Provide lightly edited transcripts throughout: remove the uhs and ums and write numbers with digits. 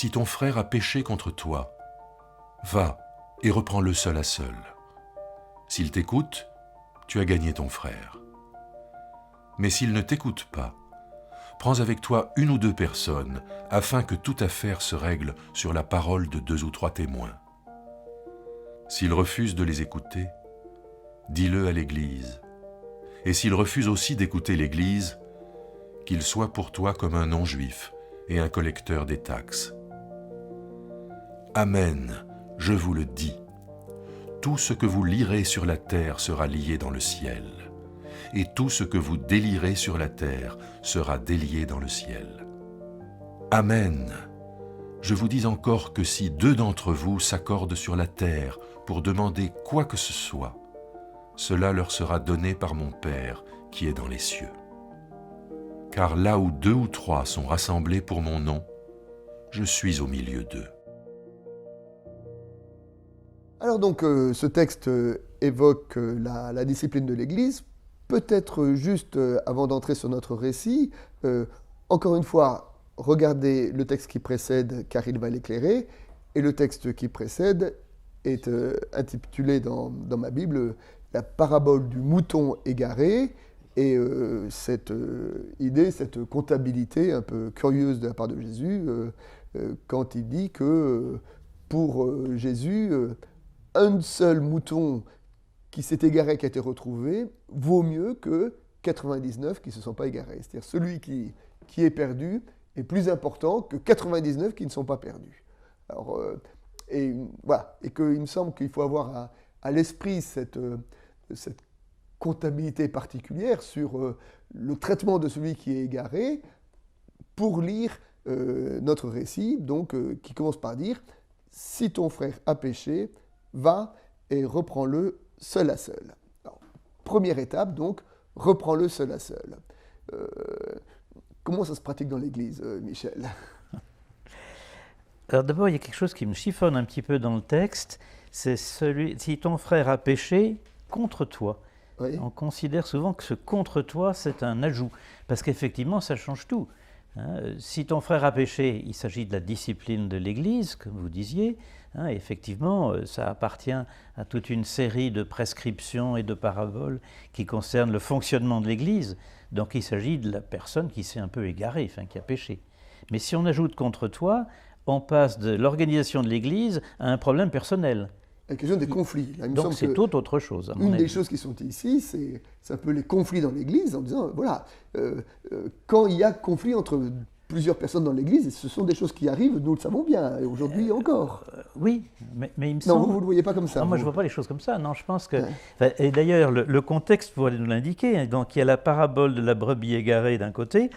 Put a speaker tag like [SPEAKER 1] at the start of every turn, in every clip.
[SPEAKER 1] si ton frère a péché contre toi, va et reprends-le seul à seul. S'il t'écoute, tu as gagné ton frère. Mais s'il ne t'écoute pas, prends avec toi une ou deux personnes, afin que toute affaire se règle sur la parole de 2 ou 3 témoins. S'il refuse de les écouter, dis-le à l'Église. Et s'il refuse aussi d'écouter l'Église, qu'il soit pour toi comme un non-juif et un collecteur des taxes. Amen, je vous le dis. Tout ce que vous lirez sur la terre sera lié dans le ciel, et tout ce que vous délierez sur la terre sera délié dans le ciel. Amen. Je vous dis encore que si 2 d'entre vous s'accordent sur la terre pour demander quoi que ce soit, cela leur sera donné par mon Père qui est dans les cieux. Car là où 2 ou 3 sont rassemblés pour mon nom, je suis au milieu d'eux.
[SPEAKER 2] Alors donc, ce texte évoque la discipline de l'Église. Peut-être juste, avant d'entrer sur notre récit, encore une fois, regardez le texte qui précède, car il va l'éclairer, et le texte qui précède est intitulé dans ma Bible « La parabole du mouton égaré », et cette idée, cette comptabilité un peu curieuse de la part de Jésus, quand il dit que pour Jésus, un seul mouton qui s'est égaré, qui a été retrouvé, vaut mieux que 99 qui ne se sont pas égarés. C'est-à-dire celui qui est perdu est plus important que 99 qui ne sont pas perdus. Alors, voilà, et qu'il me semble qu'il faut avoir à l'esprit cette comptabilité particulière sur le traitement de celui qui est égaré pour lire notre récit, donc, qui commence par dire « Si ton frère a péché, va et reprends-le seul à seul. » Alors, première étape, donc, reprends-le seul à seul. Comment ça se pratique dans l'Église, Michel ?
[SPEAKER 3] Alors d'abord, il y a quelque chose qui me chiffonne un petit peu dans le texte, c'est celui, si ton frère a péché contre toi. Oui. On considère souvent que ce contre toi, c'est un ajout, parce qu'effectivement, ça change tout. Si ton frère a péché, il s'agit de la discipline de l'Église, comme vous disiez. Effectivement, ça appartient à toute une série de prescriptions et de paraboles qui concernent le fonctionnement de l'Église. Donc il s'agit de la personne qui s'est un peu égarée, enfin qui a péché. Mais si on ajoute contre toi, on passe de l'organisation de l'Église à un problème personnel.
[SPEAKER 2] La question des conflits. Là,
[SPEAKER 3] donc c'est tout autre chose.
[SPEAKER 2] Une des choses qui sont ici, c'est un peu les conflits dans l'Église, en disant, voilà, quand il y a conflit entre plusieurs personnes dans l'Église, et ce sont des choses qui arrivent, nous le savons bien, et aujourd'hui encore.
[SPEAKER 3] Oui, mais il me semble...
[SPEAKER 2] Non, vous ne le voyez pas comme ça.
[SPEAKER 3] Non, moi je ne vois pas les choses comme ça, non, je pense que... Ouais. Et d'ailleurs, le contexte pourrait nous l'indiquer, donc il y a la parabole de la brebis égarée d'un côté,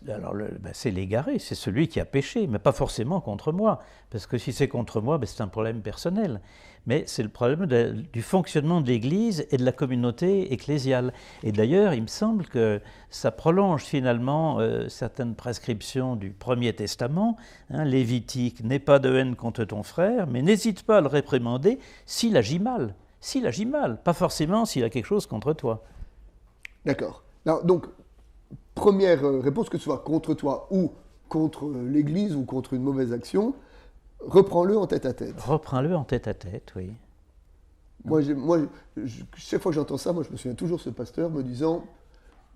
[SPEAKER 3] alors, c'est l'égaré, c'est celui qui a péché, mais pas forcément contre moi, parce que si c'est contre moi, c'est un problème personnel. Mais c'est le problème du fonctionnement de l'Église et de la communauté ecclésiale. Et d'ailleurs, il me semble que ça prolonge finalement certaines prescriptions du Premier Testament, lévitique, n'aie pas de haine contre ton frère, mais n'hésite pas à le réprimander s'il agit mal. S'il agit mal, pas forcément s'il a quelque chose contre toi.
[SPEAKER 2] D'accord. Alors, donc, première réponse, que ce soit contre toi ou contre l'Église ou contre une mauvaise action, reprends-le en tête-à-tête.
[SPEAKER 3] Reprends-le en tête-à-tête, oui.
[SPEAKER 2] Moi, chaque fois que j'entends ça, moi, je me souviens toujours de ce pasteur me disant,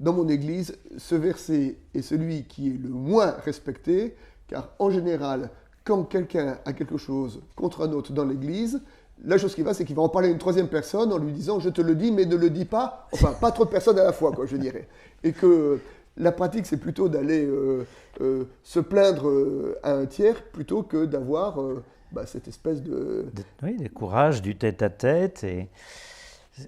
[SPEAKER 2] dans mon Église, ce verset est celui qui est le moins respecté, car en général, quand quelqu'un a quelque chose contre un autre dans l'Église, la chose qui va, c'est qu'il va en parler à une troisième personne en lui disant « je te le dis, mais ne le dis pas », enfin, pas trop de personnes à la fois, quoi, je dirais. Et que la pratique, c'est plutôt d'aller se plaindre à un tiers plutôt que d'avoir cette espèce de...
[SPEAKER 3] Oui, le courage du tête-à-tête, et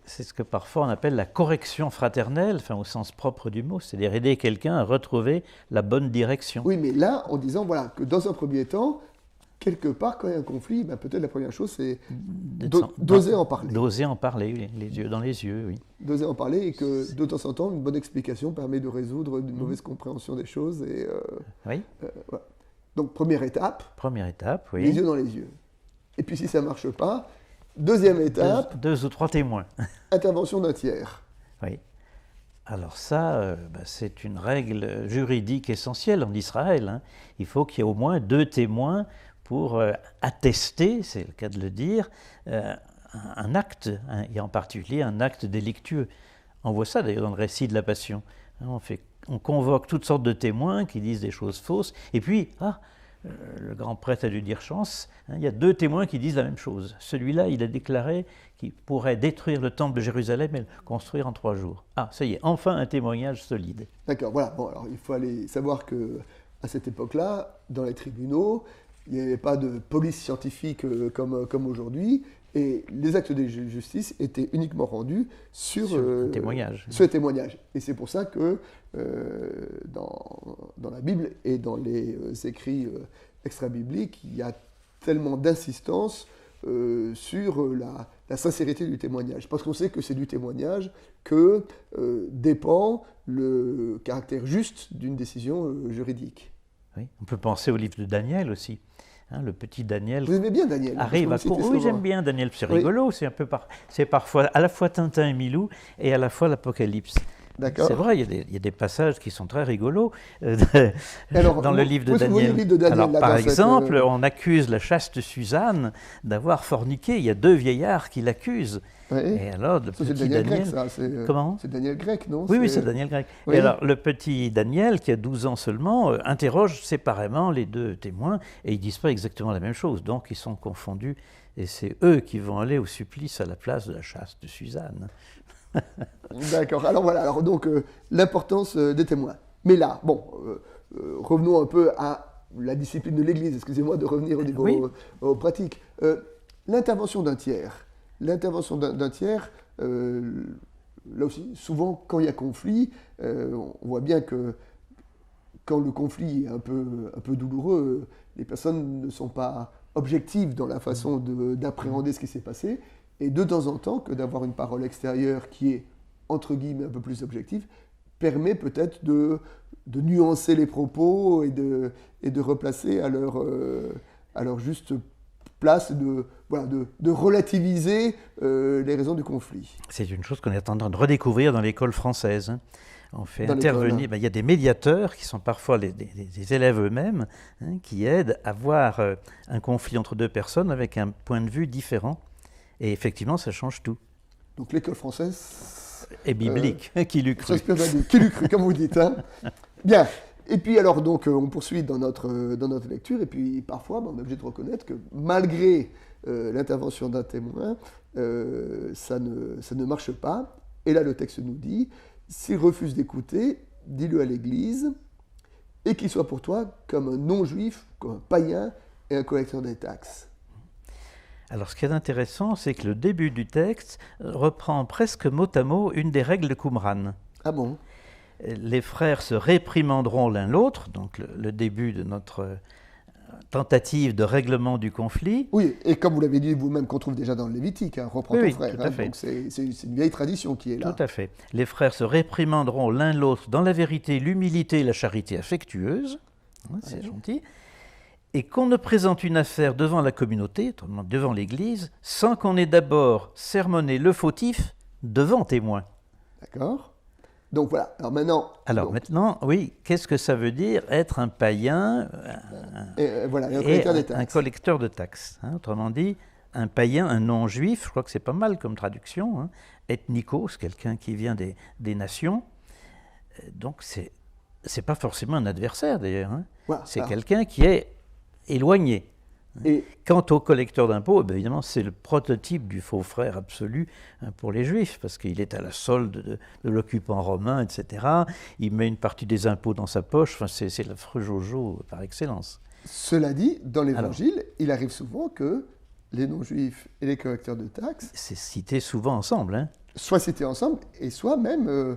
[SPEAKER 3] c'est ce que parfois on appelle la correction fraternelle, enfin, au sens propre du mot, c'est-à-dire aider quelqu'un à retrouver la bonne direction.
[SPEAKER 2] Oui, mais là, en disant voilà, que dans un premier temps, quelque part, quand il y a un conflit, peut-être la première chose, c'est d'oser en parler.
[SPEAKER 3] D'oser en parler, les yeux dans les yeux, oui.
[SPEAKER 2] D'oser en parler, et que de temps en temps, une bonne explication permet de résoudre une mauvaise compréhension des choses. Et,
[SPEAKER 3] oui.
[SPEAKER 2] Voilà. Donc, première étape.
[SPEAKER 3] Première étape, oui.
[SPEAKER 2] Les yeux dans les yeux. Et puis, si ça ne marche pas, deuxième étape.
[SPEAKER 3] Deux ou trois témoins.
[SPEAKER 2] Intervention d'un tiers.
[SPEAKER 3] Oui. Alors ça, c'est une règle juridique essentielle en Israël, hein. Il faut qu'il y ait au moins 2 témoins pour attester, c'est le cas de le dire, un acte, hein, et en particulier un acte délictueux. On voit ça d'ailleurs dans le récit de la Passion. On convoque toutes sortes de témoins qui disent des choses fausses, et puis, le grand prêtre a dû dire chance, hein, il y a 2 témoins qui disent la même chose. Celui-là, il a déclaré qu'il pourrait détruire le temple de Jérusalem et le construire en 3 jours. Ah, ça y est, enfin un témoignage solide.
[SPEAKER 2] D'accord, voilà. Bon, alors il faut aller savoir qu'à cette époque-là, dans les tribunaux, il n'y avait pas de police scientifique comme aujourd'hui, et les actes de justice étaient uniquement rendus sur
[SPEAKER 3] le témoignage.
[SPEAKER 2] Sur le témoignage. Et c'est pour ça que dans la Bible et dans les écrits extra-bibliques, il y a tellement d'insistance sur la sincérité du témoignage. Parce qu'on sait que c'est du témoignage que dépend le caractère juste d'une décision juridique.
[SPEAKER 3] Oui. On peut penser au livre de Daniel aussi. Hein, le petit Daniel.
[SPEAKER 2] Vous aimez bien Daniel?
[SPEAKER 3] Arrive à court. Oui, j'aime bien Daniel, c'est rigolo. Oui. C'est parfois à la fois Tintin et Milou et à la fois l'Apocalypse.
[SPEAKER 2] D'accord.
[SPEAKER 3] C'est vrai, il y a des passages qui sont très rigolos dans le livre de Daniel. Alors, par exemple, on accuse la chaste Suzanne d'avoir forniqué. Il y a 2 vieillards qui l'accusent.
[SPEAKER 2] Oui.
[SPEAKER 3] Et alors, le petit
[SPEAKER 2] Daniel
[SPEAKER 3] Daniel...
[SPEAKER 2] Grec, ça.
[SPEAKER 3] Comment ?
[SPEAKER 2] C'est Daniel Grec, non?
[SPEAKER 3] Oui, c'est Daniel Grec. Oui. Et alors, le petit Daniel, qui a 12 ans seulement, interroge séparément les 2 témoins, et ils ne disent pas exactement la même chose. Donc, ils sont confondus, et c'est eux qui vont aller au supplice à la place de la chaste Suzanne.
[SPEAKER 2] D'accord. Alors voilà, donc l'importance des témoins. Mais là, revenons un peu à la discipline de l'Église. Excusez-moi de revenir au niveau pratique. L'intervention d'un tiers. L'intervention d'un tiers, là aussi, souvent, quand il y a conflit, on voit bien que quand le conflit est un peu douloureux, les personnes ne sont pas objectives dans la façon d'appréhender ce qui s'est passé. Et de temps en temps, que d'avoir une parole extérieure qui est, entre guillemets, un peu plus objective, permet peut-être de nuancer les propos et de replacer à leur juste place, de relativiser les raisons du conflit.
[SPEAKER 3] C'est une chose qu'on est en train de redécouvrir dans l'école française. Hein. On fait intervenir, il y a des médiateurs qui sont parfois des élèves eux-mêmes, hein, qui aident à voir un conflit entre 2 personnes avec un point de vue différent. Et effectivement, ça change tout.
[SPEAKER 2] Donc l'école française...
[SPEAKER 3] Et biblique, qui l'eût cru.
[SPEAKER 2] Qui l'eût cru, comme vous dites. Hein. Bien. Et puis alors, donc, on poursuit dans notre lecture, et puis parfois, on est obligé de reconnaître que malgré l'intervention d'un témoin, ça ne marche pas. Et là, le texte nous dit, s'il refuse d'écouter, dis-le à l'Église, et qu'il soit pour toi comme un non-juif, comme un païen et un collecteur des taxes.
[SPEAKER 3] Alors, ce qui est intéressant, c'est que le début du texte reprend presque mot à mot une des règles de Qumran.
[SPEAKER 2] Ah bon?
[SPEAKER 3] Les frères se réprimanderont l'un l'autre, donc le début de notre tentative de règlement du conflit.
[SPEAKER 2] Oui, et comme vous l'avez dit vous-même, qu'on trouve déjà dans le Lévitique, hein, reprends ton frère.
[SPEAKER 3] Tout à fait.
[SPEAKER 2] Donc c'est une vieille tradition qui est là.
[SPEAKER 3] Tout à fait. Les frères se réprimanderont l'un l'autre dans la vérité, l'humilité et la charité affectueuse. C'est gentil. Et qu'on ne présente une affaire devant la communauté, devant l'Église, sans qu'on ait d'abord sermonné le fautif devant témoin.
[SPEAKER 2] D'accord. Donc voilà,
[SPEAKER 3] maintenant, oui, qu'est-ce que ça veut dire être un païen un collecteur de taxes, hein, autrement dit, un païen, un non-juif, je crois que c'est pas mal comme traduction, hein, ethnikos, quelqu'un qui vient des nations, donc c'est pas forcément un adversaire d'ailleurs, hein. Voilà, c'est quelqu'un qui est éloigné. Et quant au collecteur d'impôts, évidemment, c'est le prototype du faux frère absolu pour les Juifs, parce qu'il est à la solde de l'occupant romain, etc. Il met une partie des impôts dans sa poche, enfin, c'est l'affreux Jojo par excellence.
[SPEAKER 2] Cela dit, dans l'Évangile, il arrive souvent que les non-juifs et les collecteurs de taxes...
[SPEAKER 3] C'est cité souvent ensemble. Hein.
[SPEAKER 2] Soit cités ensemble, et soit même...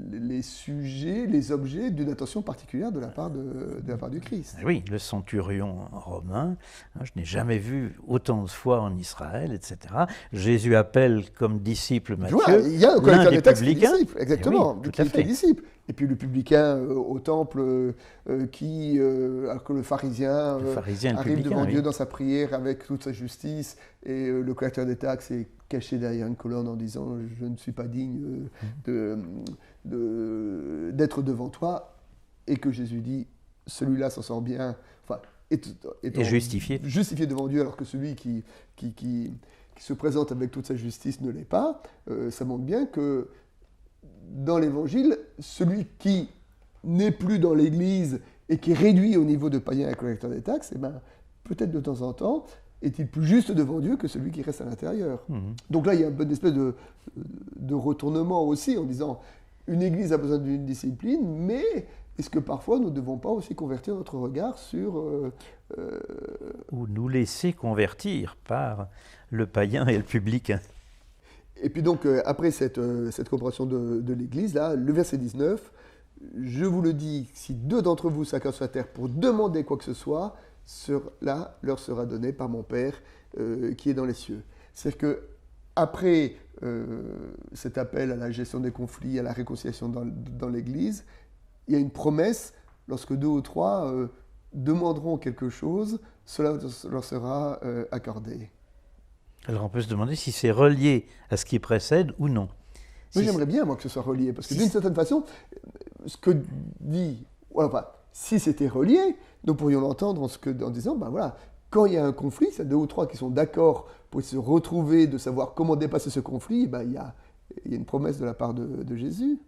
[SPEAKER 2] les sujets, les objets d'une attention particulière de la part du Christ.
[SPEAKER 3] Oui, le centurion romain, je n'ai jamais vu autant de fois en Israël, etc. Jésus appelle comme disciple Matthieu,
[SPEAKER 2] il y a un collecteur des textes qui est disciple,
[SPEAKER 3] exactement,
[SPEAKER 2] qui est disciple. Et puis le publicain au temple alors que le pharisien,
[SPEAKER 3] le
[SPEAKER 2] arrive
[SPEAKER 3] publicain,
[SPEAKER 2] devant
[SPEAKER 3] oui.
[SPEAKER 2] Dieu dans sa prière avec toute sa justice, et le collecteur des taxes est caché derrière une colonne en disant « Je ne suis pas digne d'être devant toi », et que Jésus dit « Celui-là s'en sort bien », enfin, étant
[SPEAKER 3] justifié
[SPEAKER 2] devant Dieu, alors que celui qui se présente avec toute sa justice ne l'est pas. Ça montre bien que dans l'Évangile, celui qui n'est plus dans l'Église et qui est réduit au niveau de païen et collecteur des taxes, eh ben, peut-être de temps en temps, est-il plus juste devant Dieu que celui qui reste à l'intérieur. Donc là, il y a une espèce de retournement aussi, en disant, une Église a besoin d'une discipline, mais est-ce que parfois nous ne devons pas aussi convertir notre regard sur...
[SPEAKER 3] Ou nous laisser convertir par le païen et le publicain.
[SPEAKER 2] Et puis donc, après cette compréhension de l'Église, là, le verset 19, « Je vous le dis, si deux d'entre vous s'accordent sur la terre pour demander quoi que ce soit, cela leur sera donné par mon Père qui est dans les cieux. » C'est-à-dire qu'après cet appel à la gestion des conflits, à la réconciliation dans l'Église, il y a une promesse, lorsque deux ou trois demanderont quelque chose, cela leur sera accordé.
[SPEAKER 3] Alors on peut se demander si c'est relié à ce qui précède ou non.
[SPEAKER 2] Moi, j'aimerais bien, moi, que ce soit relié, parce que d'une certaine façon, ce que dit... Enfin, si c'était relié, nous pourrions l'entendre en disant, ben voilà, quand il y a un conflit, c'est deux ou trois qui sont d'accord pour se retrouver, de savoir comment dépasser ce conflit, ben, il y a une promesse de la part de Jésus.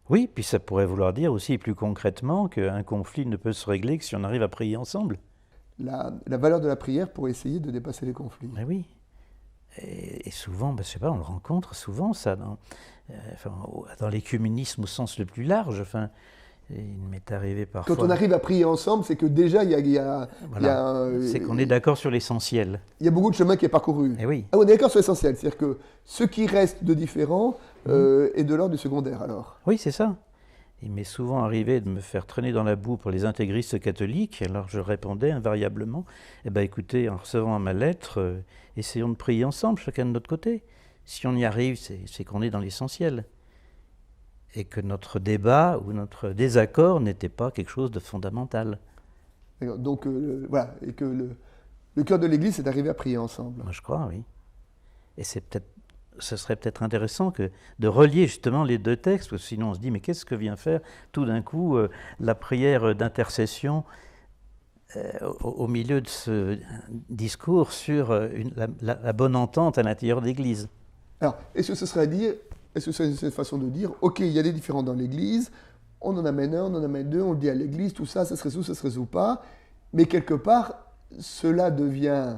[SPEAKER 3] Oui, puis ça pourrait vouloir dire aussi plus concrètement qu'un conflit ne peut se régler que si on arrive à prier ensemble.
[SPEAKER 2] La valeur de la prière pour essayer de dépasser les conflits.
[SPEAKER 3] Mais oui. Et souvent, ben, je sais pas, on le rencontre souvent, ça, dans l'écuménisme au sens le plus large. Enfin, il m'est arrivé parfois...
[SPEAKER 2] Quand on arrive à prier ensemble, c'est que déjà,
[SPEAKER 3] c'est qu'on est d'accord sur l'essentiel.
[SPEAKER 2] Il y a beaucoup de chemin qui est parcouru.
[SPEAKER 3] Et oui.
[SPEAKER 2] Ah, on est d'accord sur l'essentiel, c'est-à-dire que ce qui reste de différent est de l'ordre du secondaire, alors.
[SPEAKER 3] Oui, c'est ça. Il m'est souvent arrivé de me faire traîner dans la boue pour les intégristes catholiques, alors je répondais invariablement, eh ben, écoutez, en recevant ma lettre, essayons de prier ensemble, chacun de notre côté. Si on y arrive, c'est qu'on est dans l'essentiel. Et que notre débat ou notre désaccord n'était pas quelque chose de fondamental.
[SPEAKER 2] Donc voilà, et que le cœur de l'Église, c'est d'arriver à prier ensemble.
[SPEAKER 3] Moi je crois, oui. Et ce serait peut-être intéressant de relier justement les deux textes, parce que sinon on se dit, mais qu'est-ce que vient faire tout d'un coup la prière d'intercession au milieu de ce discours sur la bonne entente à l'intérieur de l'Église.
[SPEAKER 2] Alors, est-ce que ce serait cette façon de dire, ok, il y a des différends dans l'Église, on en amène un, on en amène deux, on le dit à l'Église, tout ça, ça se résout pas, mais quelque part, cela devient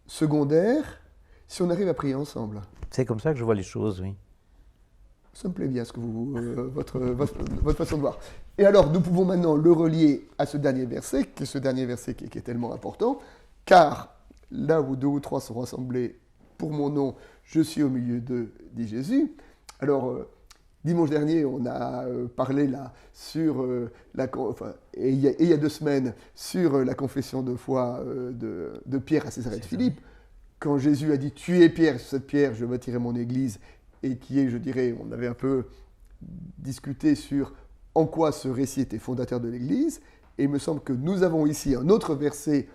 [SPEAKER 2] secondaire si on arrive à prier ensemble.
[SPEAKER 3] C'est comme ça que je vois les choses, oui.
[SPEAKER 2] Ça me plaît bien ce que votre façon de voir. Et alors, nous pouvons maintenant le relier à ce dernier verset qui est tellement important, car là où deux ou trois sont rassemblés pour mon nom, je suis au milieu d'eux, dit Jésus. Alors, dimanche dernier, on a parlé là sur et il y a 2 semaines sur la confession de foi de Pierre à Césarée de Philippe. Quand Jésus a dit « Tu es Pierre, sur cette pierre, je bâtirai mon église », et qui est, je dirais, on avait un peu discuté sur en quoi ce récit était fondateur de l'Église, et il me semble que nous avons ici un autre verset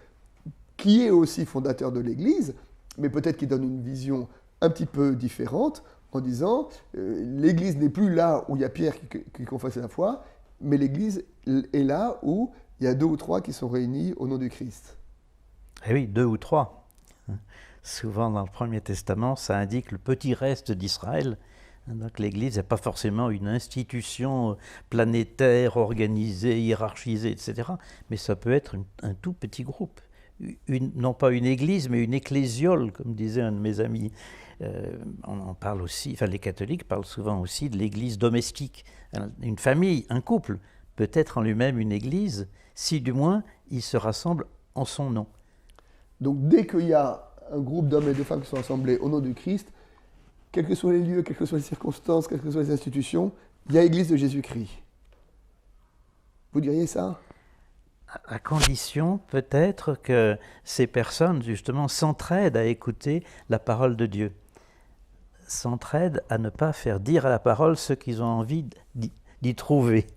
[SPEAKER 2] qui est aussi fondateur de l'Église, mais peut-être qui donne une vision un petit peu différente, en disant l'Église n'est plus là où il y a Pierre qui confesse la foi, mais l'Église est là où il y a 2 ou 3 qui sont réunis au nom du Christ.
[SPEAKER 3] Eh oui, 2 ou 3. Souvent dans le Premier Testament, ça indique le petit reste d'Israël. Donc l'Église n'est pas forcément une institution planétaire, organisée, hiérarchisée, etc. Mais ça peut être un tout petit groupe. Non pas une église, mais une ecclésiole, comme disait un de mes amis. On parle aussi, enfin les catholiques parlent souvent aussi de l'église domestique. Une famille, un couple, peut être en lui-même une église, si du moins il se rassemble en son nom.
[SPEAKER 2] Donc dès qu'il y a un groupe d'hommes et de femmes qui sont assemblés au nom du Christ, quels que soient les lieux, quelles que soient les circonstances, quelles que soient les institutions, il y a l'Église de Jésus-Christ. Vous diriez ça ?
[SPEAKER 3] À condition peut-être que ces personnes justement s'entraident à écouter la parole de Dieu, s'entraident à ne pas faire dire à la parole ce qu'ils ont envie d'y trouver.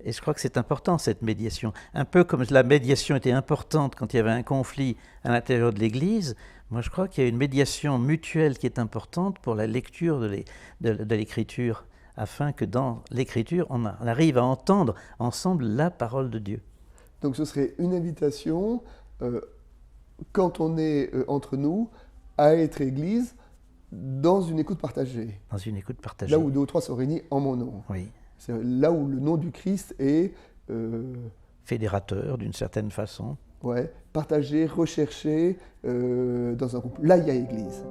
[SPEAKER 3] Et je crois que c'est important, cette médiation. Un peu comme la médiation était importante quand il y avait un conflit à l'intérieur de l'Église, moi je crois qu'il y a une médiation mutuelle qui est importante pour la lecture de l'Écriture, afin que dans l'Écriture, on arrive à entendre ensemble la parole de Dieu.
[SPEAKER 2] Donc ce serait une invitation, quand on est entre nous, à être Église dans une écoute partagée.
[SPEAKER 3] Dans une écoute partagée.
[SPEAKER 2] Là où 2 ou 3 sont réunis en mon nom.
[SPEAKER 3] Oui.
[SPEAKER 2] C'est là où le nom du Christ est...
[SPEAKER 3] fédérateur, d'une certaine façon.
[SPEAKER 2] Ouais, partagé, recherché dans un groupe. Là, il y a Église.